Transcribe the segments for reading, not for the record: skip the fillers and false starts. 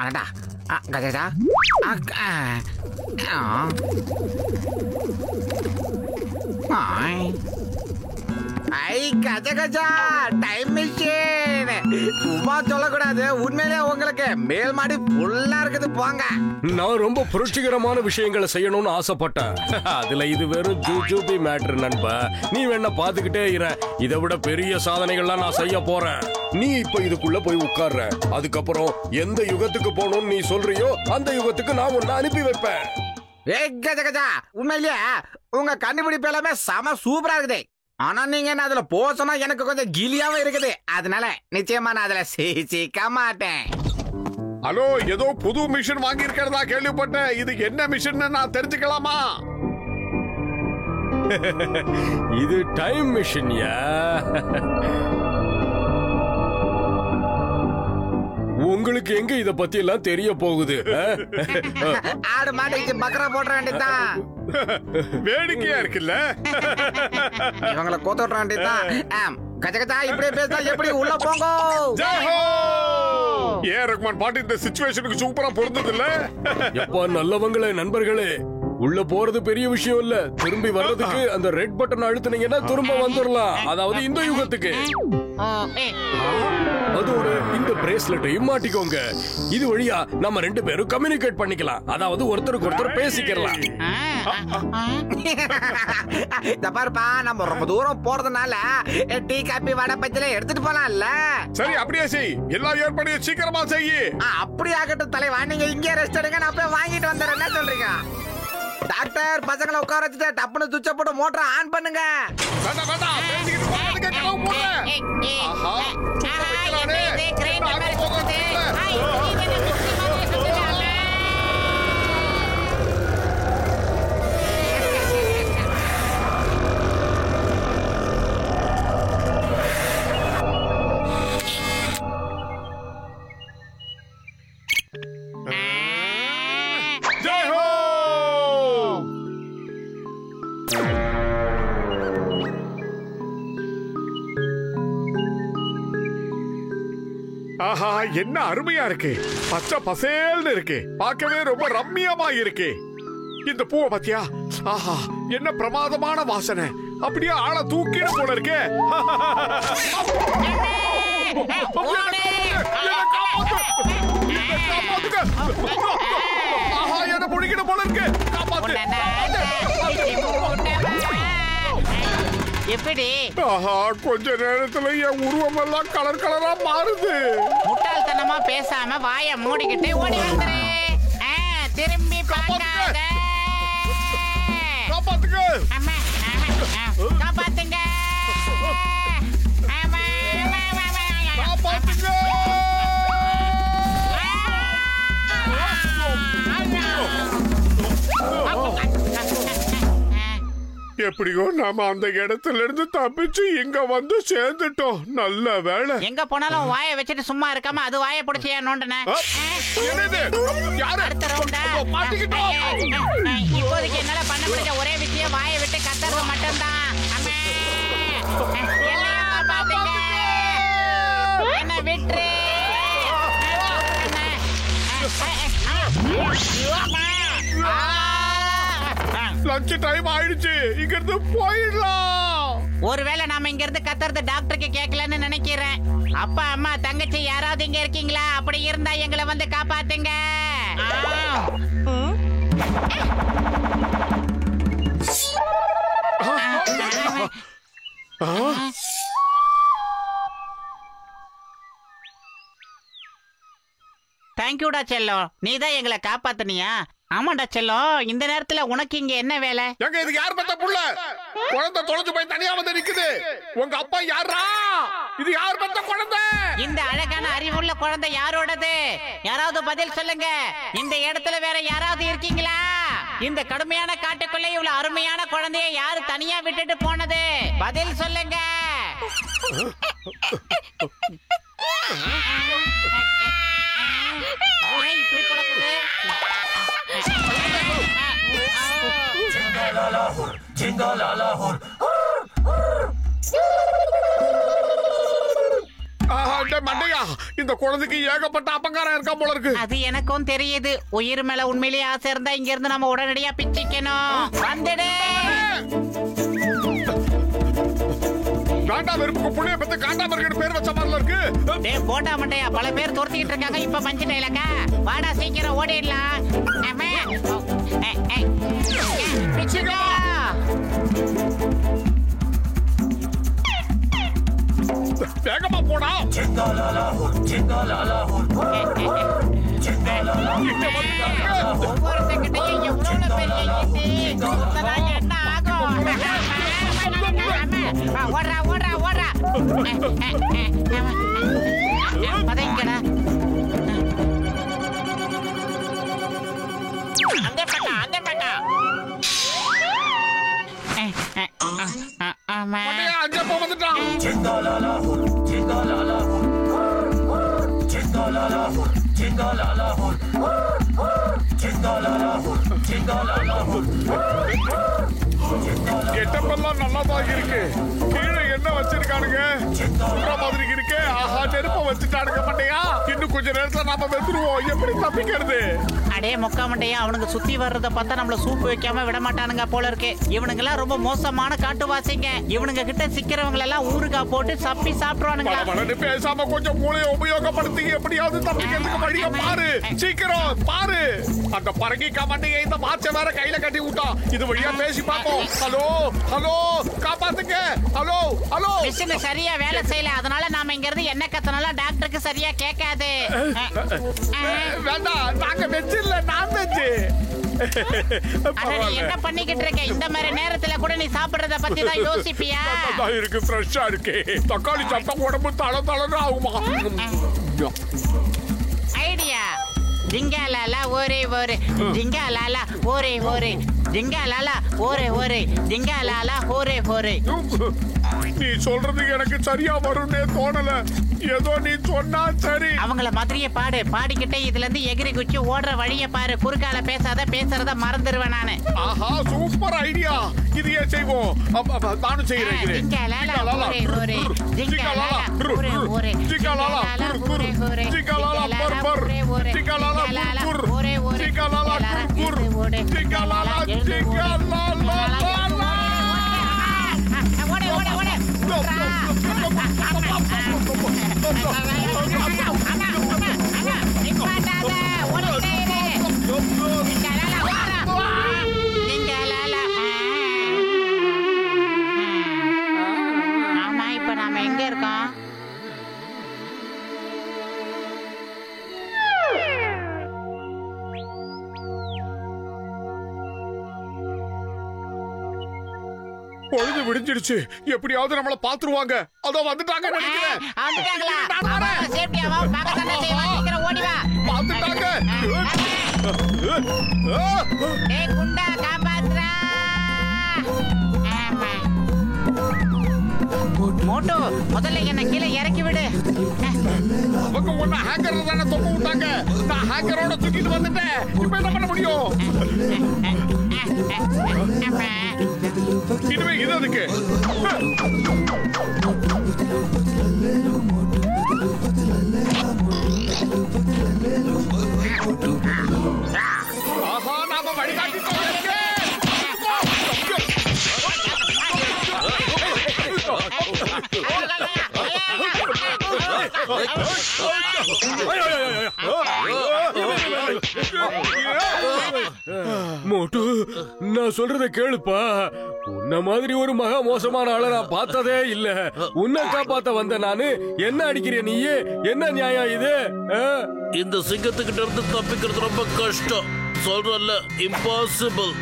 அடடா கஜா ஐ Gaja Gaja time machine சும்மா சொல்லக்கூடாது. உண்மையிலே உங்களுக்கு மேல் மாடி ஃபுல்லா இருக்குது போங்க. நான் ரொம்ப புரட்சிகரமான விஷயங்களை செய்யணும்னு ஆசைப்பட்டேன். அதுல இது வெறும் ஜூஜூபி மேட்டர் நண்பா. நீ வேணா பாத்துக்கிட்டே இரு. இதை விட பெரிய சாதனைகள்லாம் நான் செய்ய போறேன். நீ இப்ப இதுக்குள்ள போய் உட்கார்ற. அதுக்கப்புறம் எந்த யுகத்துக்கு போகணும்னு நீ சொல்றியோ அந்த யுகத்துக்கு நான் உன்னை அனுப்பி வைப்பேன். கஜ கஜா உண்மையிலேயே உங்க கண்டுபிடிப்பு எல்லாமே செம சூப்பரா இருக்குது. ஆனா நீங்க என்ன அதுல போசமா எனக்கு கொஞ்சம் கிளியாவும் இருக்குது. அதனால நிச்சயமா நான் அதுல சிக்க மாட்டேன். ஹலோ, ஏதோ புது மிஷின் வாங்கி இருக்கிறதா கேள்விப்பட்டேன். இது என்ன மிஷின் நான் தெரிஞ்சுக்கலாமா? இது டைம் மிஷின்யா. உங்களுக்கு எங்க இத பத்தி எல்லாம் தெரிய போகுது? ஆடு மாட்டுக்கு பக்கரா போட வேண்டியதுதான். வேடிக்கையா இருக்குல்ல? இவங்களை கோத்த வேண்டியதுதான். கஜ கஜா இப்படியே பேசா எப்படி உள்ள போங்க. ரகுமான் பாட்டு இந்த சிச்சுவேஷனுக்கு சூப்பரா பொருந்தது இல்ல? எப்பா நல்லவங்களே, நண்பர்களே, உள்ள போறது பெரிய விஷயம் இல்ல. திரும்பி வர்றதுக்கு அந்த ரெட் பட்டன் அழுத்துனீங்கன்னா திரும்ப வந்துடலாம். அதாவது இந்த யுகத்துக்கு. அதோட இந்த பிரேஸ்லெட்டையும் மாட்டிக்கோங்க. இது வழியா நம்ம ரெண்டு பேரும் கம்யூனிகேட் பண்ணிக்கலாம். அதாவது ஒருத்தருக்கு ஒருத்தர் பேசிக்கலாம். பாருப்பா, நம்ம ரொம்ப தூரம் போறதுனால டீ காபி வடை பத்தில எடுத்துட்டு போலாம்ல. சரி, அப்படியே செய். எல்லா ஏற்பாடையும் சீக்கிரமா செய்யி. அப்படி ஆகட்டும் தலைவா. நீங்க இங்கே ரெஸ்ட் எடுங்க, நான் போய் வாங்கிட்டு வந்துடுறேன். என்ன சொல்றீங்க டாக்டர்? பசங்களை உட்கார வச்சுட்டு டப்புனு சுவிட்ச போட்டு மோட்டரை ஆன் பண்ணுங்க. ஆஹா, என்ன அருமையா இருக்கு. பச்சை பசேல்னு இருக்கு. பார்க்கவே ரொம்ப ரம்மியமா இருக்கு. இந்த பூவை பத்தியா? ஆஹா, என்ன பிரமாதமான வாசனை. அப்படியே ஆளை தூக்கிட போல இருக்கே. ஆஹா, என்ன புடிக்கிட போல இருக்கு. எப்படி? ஆஹா, கொஞ்ச நேரத்துல என் உருவம் எல்லாம் கலர் கலரா மாறுது. முட்டாள்தனமா பேசாம வாய மூடிக்கிட்டு ஓடி வந்துரு. திரும்பி பார்க்காத. காப்பாத்துங்க. அம்மா, காப்பாத்துங்க. காப்பாத்துங்க. எப்படியோ நாம அந்த இடத்துல இருந்து தப்பிச்சு இங்க வந்து சேர்ந்துட்டோம். நல்ல வேலை. எங்க போனாலும் வாயை வச்சுட்டு சும்மா இருக்காம அது வாயை பிடிச்சி நோண்டன. அடுத்த ரவுண்டா? இப்போதைக்கு என்னால பண்ண முடிஞ்ச ஒரே விஷயம் வாயை விட்டு கத்துறது மட்டும்தான். என்ன விட்டுரு. லஞ்ச் டைம் ஆயிடுச்சு. இங்க இருந்து போயிடலாம். ஒருவேளை நாம இங்க இருந்து கத்துறது டாக்டருக்கு கேட்கலன்னு நினைக்கிறேன். அப்பா, அம்மா, தங்கச்சி யாராவது இங்க இருக்கீங்களா? அப்படி இருந்தா எங்களை வந்து காப்பாத்துங்க. தேங்க்யூடா செல்லம், நீதான் எங்களை காப்பாத்துனியா? ஆமாண்டா செல்லம், இந்த நேரத்துல உனக்கு இங்க என்ன வேலை? எங்க இது யார் பெத்த புள்ள? குழந்தை தொலைஞ்சு போய் தனியா வந்து நிக்குது. உங்க அப்பா யாரா? இது யார் பெத்த குழந்தை? இந்த அழகான அறிவுள்ள குழந்தை யாரோடது? யாராவது பதில் சொல்லுங்க. இந்த இடத்துல வேற யாராவது இருக்கீங்களா? இந்த கடுமையான காட்டுக்குள்ளே இவ்வளவு அருமையான குழந்தைய யாரு தனியா விட்டுட்டு போனது? பதில் சொல்லுங்க. இப்படி பழக்குது. Jingle all a hur, jingle all a hur. மண்டையா, இந்த குழந்தைக்கு ஏகப்பட்ட அப்பங்காரம் இருக்கா போல இருக்கு. அது எனக்கும் தெரியுது. உயிர் மேல உண்மையிலேயே ஆசை இருந்தா இங்க இருந்து நம்ம உடனடியா பிச்சிக்கணும். வந்துடு. காண்டா வெறுப்புக்கு புள்ளைய பத்தி காண்டா மருகன் பேர் வச்ச மாதிரி இருக்கு. டேய் போட்டா மண்டையா, பல பேர் துரத்திக்கிட்டு இருக்காங்க. இப்ப மஞ்சிட்டேலக்கா, வாடா சீக்கிரம் ஓடிடலாம். பிச்சுக்கோ. வேகமா போடா. ஒவ்வொருத்தங்கிட்டையும் எவ்வளவு பெரிய ஈட்டி. இப்பதான் என்ன ஆகும்? ஓடுறா ஓடுறா ஓடுறா. பதைங்கடா. அந்த பக்கம் அந்த பக்கம். மண்டையா, அங்க போ வந்துட்டான். கெட்டப்பெல்லாம் நல்லாதான் இருக்கு. கீழே என்ன வச்சிருக்கானுங்க? சுடுற மாதிரி இருக்கு. ஆஹா, நெருப்ப வச்சுட்டானுங்க மண்டையா. இன்னும் கொஞ்ச நேரத்துல நாம வெந்துருவோம். எப்படி தப்பிக்கிறது? அடே மொக்கா மண்டையா, அவனுக்கு சுத்தி வர்றத பார்த்தா நம்மள சூப்பு வைக்காம விட மாட்டானுங்க போல இருக்கு. இவனுங்க எல்லாம் ரொம்ப மோசமான காட்டுவாசிங்க. இவனுங்க கிட்ட சிக்கிறவங்க எல்லாம் ஊறுகாய் போட்டு சப்பி சாப்பிடுவானுங்களா. பலபலன்னு பேசாம கொஞ்சம் மூளையை உபயோகப்படுத்தி எப்படியாவது தப்பிக்கிறதுக்கு வழிய பாரு. சீக்கிரம் பாரு. அந்த பரங்கிக்கா மண்டையை இந்த மாச்ச வேற கையில கட்டி விட்டான். இது வழியா பேசி பார்ப்போம். ஹலோ ஹலோ, காப்பாத்துங்க. Hello hello. மிஷின் சரியா வேலை செய்யல, அதனால நாம இங்க இருந்து என்ன கத்தனாலும் டாக்டருக்கு சரியா கேட்காது. வேண்டாம், நாங்க வெஜ் இல்ல, நான் வெஜ். என்ன பண்ணிக்கிட்டு இருக்க? இந்த மாதிரி நேரத்துல கூட நீ சாப்பிடுறத பத்தி தான் யோசிப்பியா? இருக்கு, ஃப்ரெஷ்ஷா இருக்கு. தக்காளி சாப்பிட்டா உடம்பு தள தளன்னு ஆகுமா? ஐடியா. ஜிங்காலாலா ஒரே ஒரே, ஜிங்காலாலா ஒரே ஒரே, ஜிங்காலாலா ஒரே ஒரே, ஜிங்காலாலா ஒரே ஒரே. நீ சொல்றது எனக்கு சரியா வரும்னே தோணல. ஏதோ நீ சொன்னா சரி. அவங்கள மாதிரியே பாடு. பாடிக்கிட்டே இதுல இருந்து எகிரி குச்சி ஓடுற வழிய பாரு. குறுக்கால பேசாத, பேசுறத மறந்துடுவேன் நானு. ஆஹா, சூப்பர் ஐடியா. இதையே செய்வோம். நானும் செய்யறேன். ஜிங்காலாலா ஒரே ஒரே, ஜிங்காலாலா ஒரே ஒரே, ஜிங்காலாலா ஒரே ஒரே, ஜிங்காலாலா ஒரே ஒரே, ஜிங்காலாலா ஒரே ஒரே, ஜிங்காலாலா ஓடு, ஜிங்காலாலா ஜிங்காலாலா. ஓடு ஓடு ஓடு. நிப்பாட்டாத, ஓடிட்டே இரு. ஜிங்காலாலா ஓடுறா. ஜிங்காலாலா. ஆமா, இப்ப நாம எங்க இருக்கோம்? பொழுது விடிஞ்சிடுச்சு. எப்படியாவது நம்மள பாத்துருவாங்க. அதோ வந்துட்டாங்க நினைக்கிறேன். வந்துட்டாங்களா? ஆமா, சேஃப்டியா வா. பக்கத்துல செய்வா, சீக்கிரம் ஓடி வா. வந்துட்டாங்க. டேய் குண்டா, காப்பாத்துறா. ஆமா. மோட்டோ, முதல்ல என்ன கீழே இறக்கி விடு. அவங்க ஒண்ணு ஹேக்கர் தானே தொங்க விட்டாங்க. நான் ஹேக்கரோட தூக்கிட்டு வந்துட்டேன். இப்ப என்ன பண்ண முடியும்? இனிமே இது அதுக்கு. ஆஹா, நாம வழிகாட்டிட்டோம். மோட்டு, நான் சொல்றத கேளுப்பா. உன்ன மாதிரி ஒரு மகா மோசமான ஆளை நான் பார்த்ததே இல்ல. உன்னை காப்பாத்த வந்த நானு என்ன அடிக்கிறிய நீயே? என்ன நியாயம் இது? இந்த சிங்கத்துக்கிட்ட இருந்து தப்பிக்கிறது ரொம்ப கஷ்டம். சொல்றல்ல, இம்பாசிபிள்.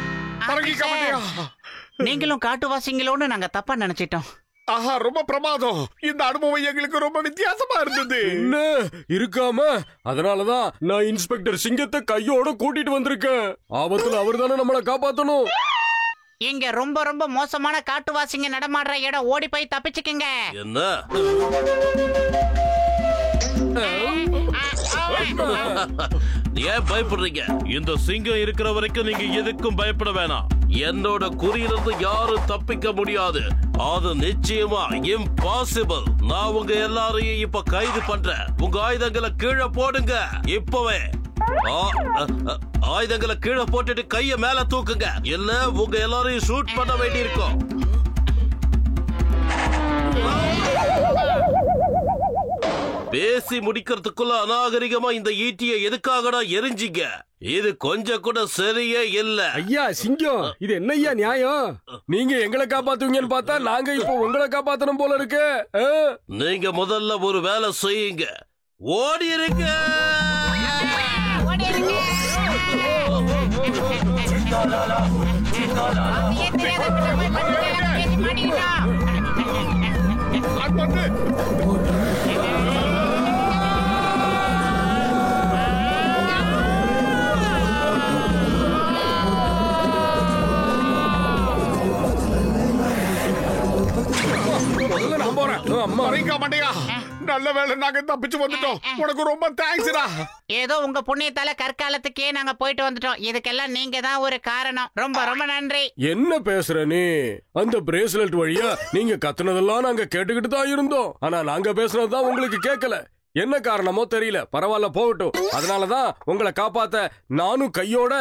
நீங்களும் காட்டுவாசிங்களோன்னு நாங்க தப்பா நினைச்சிட்டோம். ஆஹா, ரொம்ப பிரமாதம். இந்த அனுபவம் எங்களுக்கு ரொம்ப வித்தியாசமா இருந்தது. என்ன இருக்காம? அதனாலதான் நான் இன்ஸ்பெக்டர் சிங்கத்தை கையோட கூட்டிட்டு வந்திருக்கேன். ஆபத்துல அவர் தானே நம்மளை காப்பாத்தணும். இங்க ரொம்ப ரொம்ப மோசமான காட்டுவாசிங்க நடமாடுற இடம். ஓடி போய் தப்பிச்சுக்கங்க. என்ன? ஏன் பயப்படுறீங்க? இந்த சிங்கம் இருக்கிற வரைக்கும் நீங்க எதுக்கும் பயப்பட வேணாம். என்னோட குறியிலிருந்து யாரும் தப்பிக்க முடியாது. அது நிச்சயமா இம்பாசிபிள். நான் உங்க எல்லாரையும் இப்ப கைது பண்றேன். உங்க ஆயுதங்களை கீழே போடுங்க இப்பவே. ஆயுதங்களை கீழே போட்டுட்டு கைய மேல தூக்குங்க, இல்ல உங்க எல்லாரையும் ஷூட் பண்ண வேண்டியிருக்கும். பேசி முடிக்கிறதுக்குள்ள அநாகரிகமா இந்த ஈட்டியை எதுக்காகடா எரிஞ்சிங்க? இது கொஞ்சம் கூட சரியே இல்ல. ஐயா சிங்கம், இது என்ன ஐயா நியாயம்? நீங்க எங்களை காப்பாத்துவீங்கன்னு பார்த்தா நாங்க இப்போ உங்களை காப்பாத்தணும் போல இருக்கு. நீங்க முதல்ல ஒரு வேலை செய்யுங்க, ஓடி இருங்க. நான் போறேன். அம்மா மண்டையா, நல்ல வேலை நாங்க தப்பிச்சு வந்துட்டோம். உனக்கு ரொம்ப தேங்க்ஸ்டா. ஏதோ உங்க புண்ணியத்தால கற்காலத்துக்கே நாங்க போயிட்டு வந்துட்டோம். இதுக்கெல்லாம் நீங்க தான் ஒரு காரணம். ரொம்ப ரொம்ப நன்றி. என்ன பேசுற நீ? அந்த பிரேஸ்லெட் வழியா நீங்க கத்துனதெல்லாம் நாங்க கேட்டுக்கிட்டு தான் இருந்தோம். ஆனா நாங்க பேசுனதுதான் உங்களுக்கு கேட்கல. என்ன காரணமோ தெரியல. பரவாயில்ல, போகட்டும். அதனாலதான் உங்களை காப்பாத்த நானும் கையோட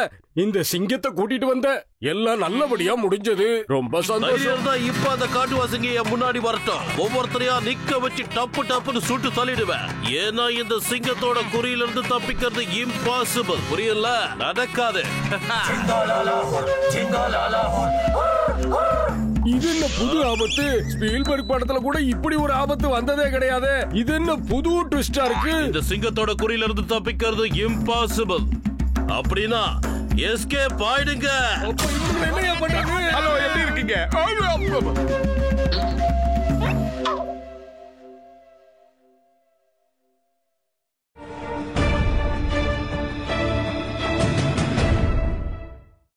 இந்த சிங்கத்தை கூட்டிட்டு வந்தேன். எல்லாம் நல்லபடியா முடிஞ்சது. ரொம்ப சந்தோஷம். இப்ப அந்த காட்டுவாசிங்க என் முன்னாடி வரட்டும். ஒவ்வொருத்தரையா நிக்க வச்சு டப்பு டப்புன்னு சுட்டு தள்ளிடுவேன். ஏன்னா இந்த சிங்கத்தோட குறியிலிருந்து தப்பிக்கிறது இம்பாசிபிள். புரியல, நடக்காது. இது என்ன புது ஆபத்து? ஸ்பீல்பர்க் படத்துல கூட இப்படி ஒரு ஆபத்து வந்ததே கிடையாது. இது என்ன புது ட்விஸ்டா இருக்கு? இந்த சிங்கத்தோட குறியிலிருந்து தப்பிக்கிறது இம்பாசிபிள். அப்படின்னா எஸ்கேப் ஆயிடுங்க. அப்ப இவங்க என்னையா பண்றாங்க? ஹலோ, எப்படி இருக்கீங்க?